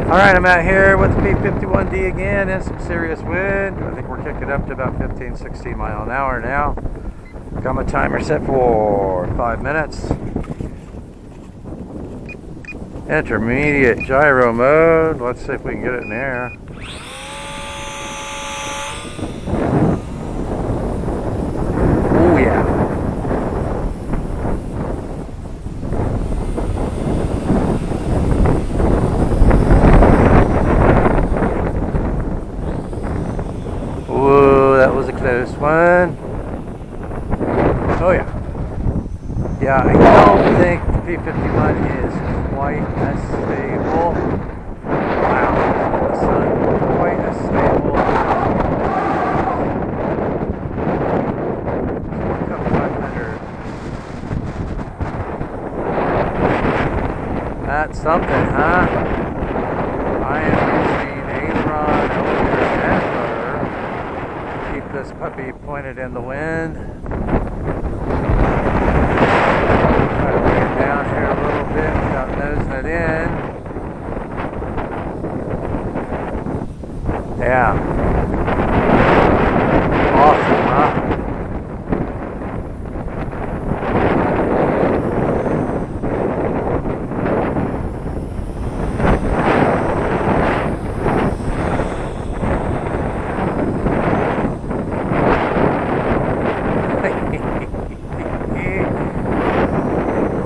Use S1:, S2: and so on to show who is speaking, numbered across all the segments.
S1: Alright, I'm out here with the P51D again in some serious wind. I think we're kicking up to about 15, 16 mile an hour now. Got my timer set for 5 minutes. Intermediate gyro mode. Let's see if we can get it in air. Oh yeah. Whoa, that was a close one. Oh yeah. Yeah, I don't think the P51 is quite as stable. Wow, the sun, quite as stable as Sport Cub 500. That's something, huh? I am using aileron, elevator, and rudder to keep this puppy pointed in the wind. Down here a little bit without nosing it in. Yeah. Awesome, huh?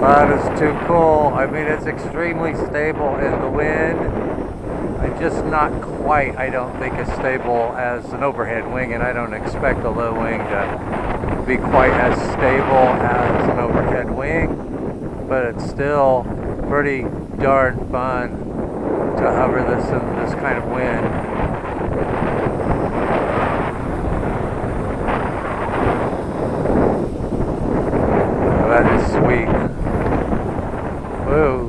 S1: That is too cool. I mean, it's extremely stable in the wind. I'm just not quite, I don't think, as stable as an overhead wing, and I don't expect a low wing to be quite as stable as an overhead wing, but it's still pretty darn fun to hover this in this kind of wind. That is sweet. Whoa.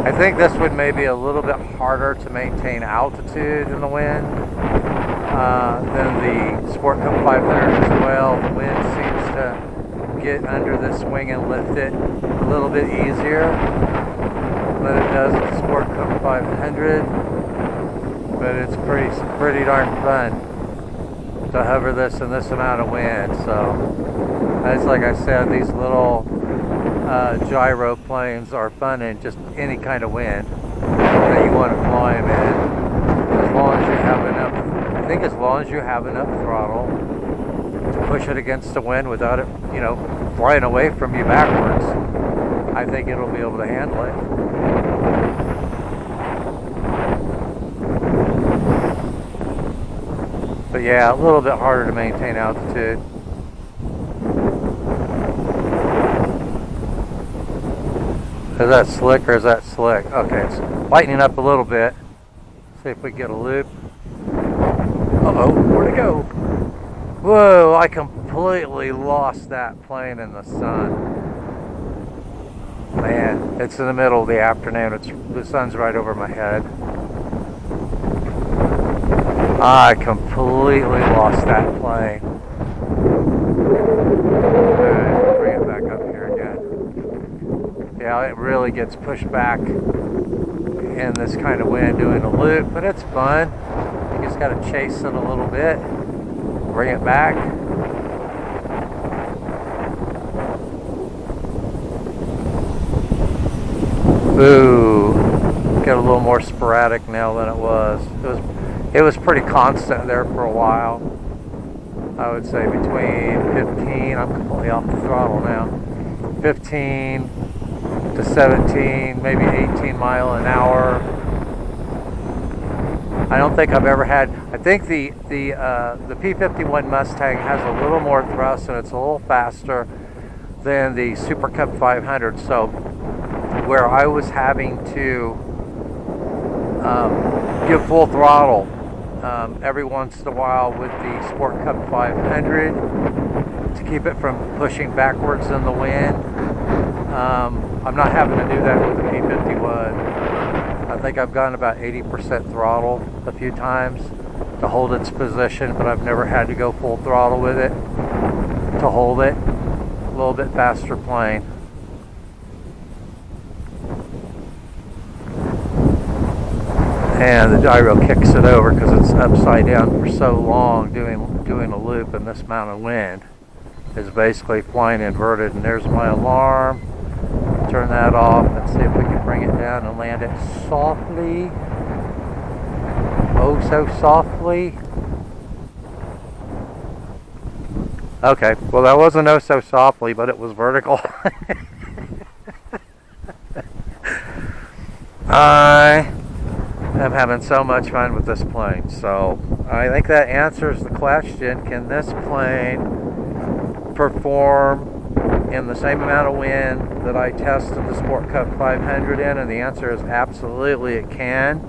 S1: I think this would maybe a little bit harder to maintain altitude in the wind than the Sport Cub 500 as well. The wind seems to get under this wing and lift it a little bit easier than it does with the Sport Cub 500, but it's pretty darn fun to hover this in this amount of wind. So, as like I said, these little gyro planes are fun in just any kind of wind that you want to fly them in, as long as you have enough. I think as long as you have enough throttle to push it against the wind without it, you know, flying away from you backwards, I think it'll be able to handle it. But yeah, a little bit harder to maintain altitude. Is that slick or is that slick? Okay, it's lightening up a little bit. See if we get a loop. Uh-oh, where'd it go? Whoa, I completely lost that plane in the sun. Man, it's in the middle of the afternoon. The sun's right over my head. I completely lost that plane. Alright, bring it back up here again. Yeah, it really gets pushed back in this kind of wind doing a loop, but it's fun. You just got to chase it a little bit, bring it back. Ooh, get a little more sporadic now than it was. It was pretty constant there for a while. I would say between 15, I'm completely off the throttle now, 15 to 17, maybe 18 mile an hour. I don't think I've ever had. I think the P51 Mustang has a little more thrust and it's a little faster than the Super Cub 500. So where I was having to give full throttle every once in a while with the Sport Cub 500 to keep it from pushing backwards in the wind. I'm not having to do that with the P51. I think I've gone about 80% throttle a few times to hold its position, but I've never had to go full throttle with it to hold it. A little bit faster plane. and the gyro kicks it over because it's upside down for so long. Doing a loop in this amount of wind is basically flying inverted. And there's my alarm. Turn that off and see if we can bring it down and land it softly. Oh, so softly. Okay, well that wasn't oh so softly, but it was vertical. I am having so much fun with this plane. So I think that answers the question, can this plane perform in the same amount of wind that I tested the Sport Cub 500 in? And the answer is absolutely it can.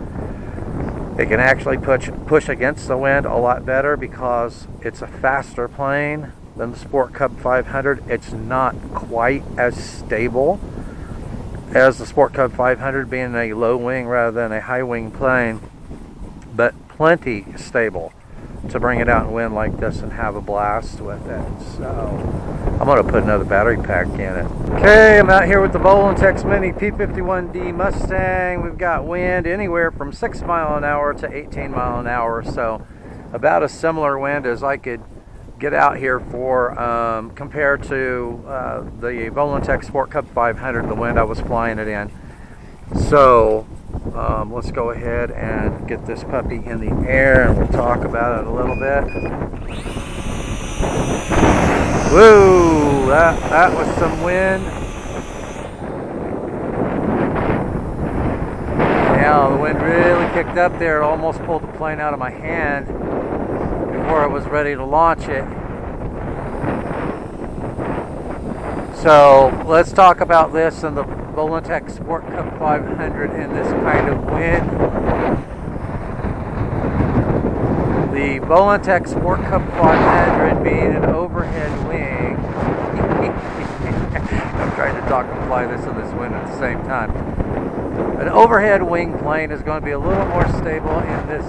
S1: It can actually push against the wind a lot better because it's a faster plane than the Sport Cub 500. It's not quite as stable as the Sport Cub 500, being a low wing rather than a high wing plane, but plenty stable to bring it out and wind like this and have a blast with it. So I'm going to put another battery pack in it. Okay, I'm out here with the Volantex Mini P51D Mustang. We've got wind anywhere from 6 mile an hour to 18 mile an hour, so about a similar wind as I could get out here for compared to the Volantex Sport Cub 500, the wind I was flying it in. So let's go ahead and get this puppy in the air and we'll talk about it a little bit. Woo! That was some wind. Yeah, the wind really kicked up there. It almost pulled the plane out of my hand before I was ready to launch it. So let's talk about this and the Volantex Sport Cub 500 in this kind of wind. The Volantex Sport Cub 500 being an overhead wing. I'm trying to talk and fly this in this wind at the same time. An overhead wing plane is going to be a little more stable in this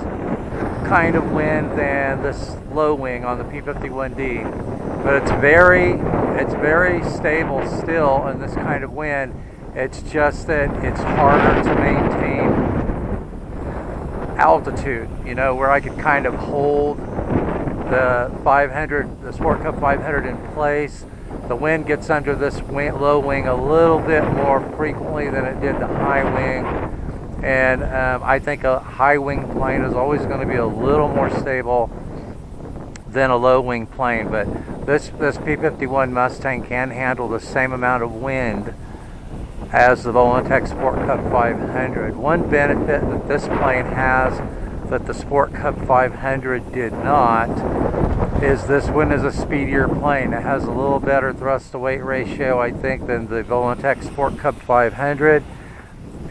S1: kind of wind than this low wing on the P51D, but it's very stable still in this kind of wind. It's just that it's harder to maintain altitude, you know, where I could kind of hold the Sport Cub 500 in place. The wind gets under this low wing a little bit more frequently than it did the high wing. And I think a high wing plane is always going to be a little more stable than a low wing plane. But this P51 Mustang can handle the same amount of wind as the Volantex Sport Cub 500. One benefit that this plane has that the Sport Cub 500 did not is this one is a speedier plane. It has a little better thrust to weight ratio, I think, than the Volantex Sport Cub 500.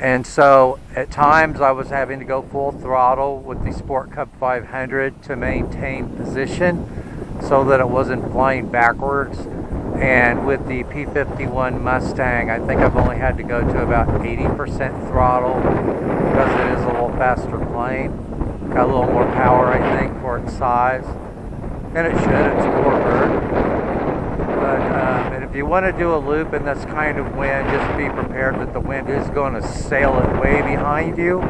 S1: And so at times I was having to go full throttle with the Sport Cub 500 to maintain position so that it wasn't flying backwards. And with the P51 Mustang, I think I've only had to go to about 80% throttle because it is a little faster plane. Got a little more power, I think, for its size. And it should, it's a Warbird. But, and if you want to do a loop in this kind of wind, just be prepared that the wind is going to sail it way behind you.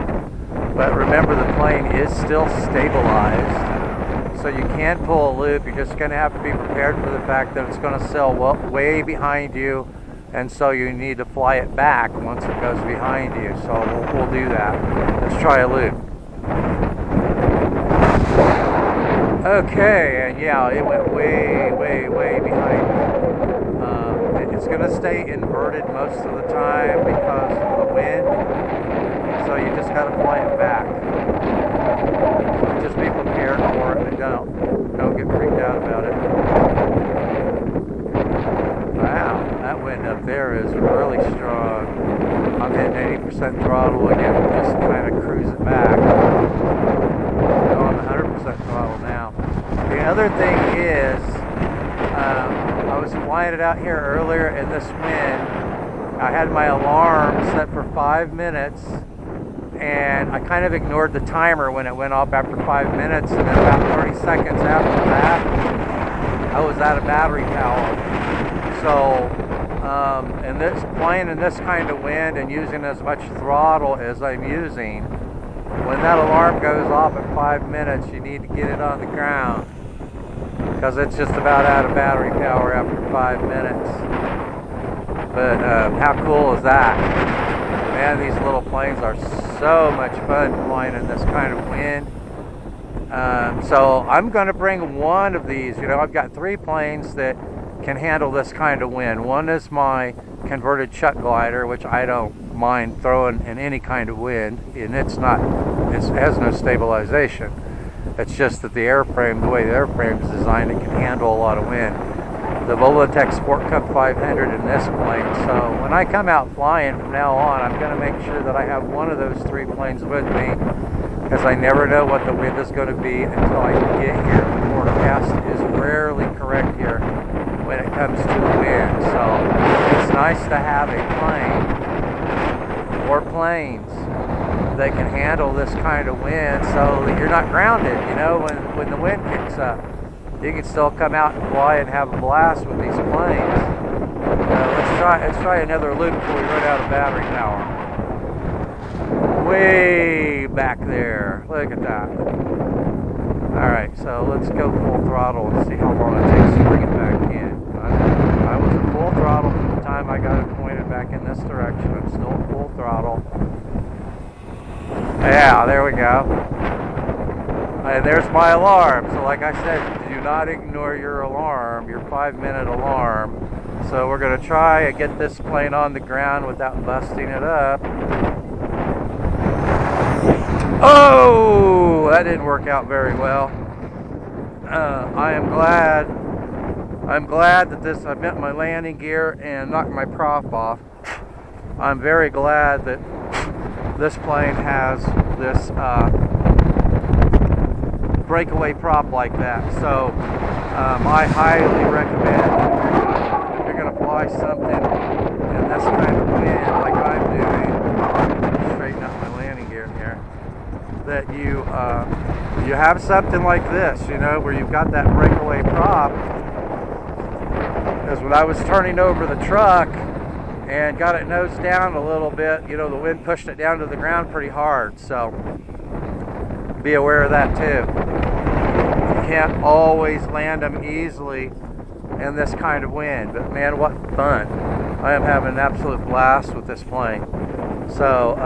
S1: But remember, the plane is still stabilized, so you can pull a loop. You're just going to have to be prepared for the fact that it's going to sail way behind you, and so you need to fly it back once it goes behind you. So we'll do that. Let's try a loop. Okay, and yeah, it went way behind me. It's going to stay inverted most of the time because of the wind, so you just got to fly it back. Just be prepared for it and don't get freaked out about it. Wow, that wind up there is really strong. I'm hitting 80% throttle again, just kind of cruise it back. I'm 100% throttle now. The other thing is, I was flying it out here earlier in this wind. I had my alarm set for 5 minutes, and I kind of ignored the timer when it went off after 5 minutes, and then about 30 seconds after that, I was out of battery power. So, in this flying in this kind of wind and using as much throttle as I'm using, when that alarm goes off at 5 minutes, you need to get it on the ground, because it's just about out of battery power after 5 minutes. But how cool is that? Man, these little planes are so much fun flying in this kind of wind. So I'm going to bring one of these. You know, I've got 3 planes that can handle this kind of wind. One is my converted chuck glider, which I don't mind throwing in any kind of wind, and it has no stabilization. It's just that the airframe, the way the airframe is designed, it can handle a lot of wind. The Volantex Sport Cub 500 in this plane. So when I come out flying from now on, I'm going to make sure that I have one of those 3 planes with me, because I never know what the wind is going to be until I get here. The forecast is rarely correct here when it comes to the wind. So it's nice to have a plane or planes that can handle this kind of wind, so that you're not grounded. You know, when the wind kicks up, you can still come out and fly and have a blast with these planes. Let's try another loop before we run out of battery power. Way back there, look at that. Alright, so let's go full throttle and see how long it takes to bring it back in. I was at full throttle from the time I got it pointed back in this direction. I'm still at full throttle. Yeah, there we go. And there's my alarm. So like I said, do not ignore your alarm, your 5-minute alarm. So we're going to try and get this plane on the ground without busting it up. Oh, that didn't work out very well. I'm glad that I bent my landing gear and knocked my prop off. I'm very glad that this plane has this breakaway prop like that. So I highly recommend, if you're going to fly something in this kind of wind like I'm doing, straighten out my landing gear here, that you have something like this, you know, where you've got that breakaway prop. Because when I was turning over the truck and got it nose down a little bit, you know, the wind pushed it down to the ground pretty hard. So be aware of that too. You can't always land them easily in this kind of wind, but man, what fun. I am having an absolute blast with this plane. So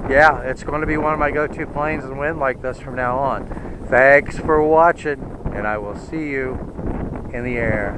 S1: yeah, it's going to be one of my go-to planes in wind like this from now on. Thanks for watching, and I will see you in the air.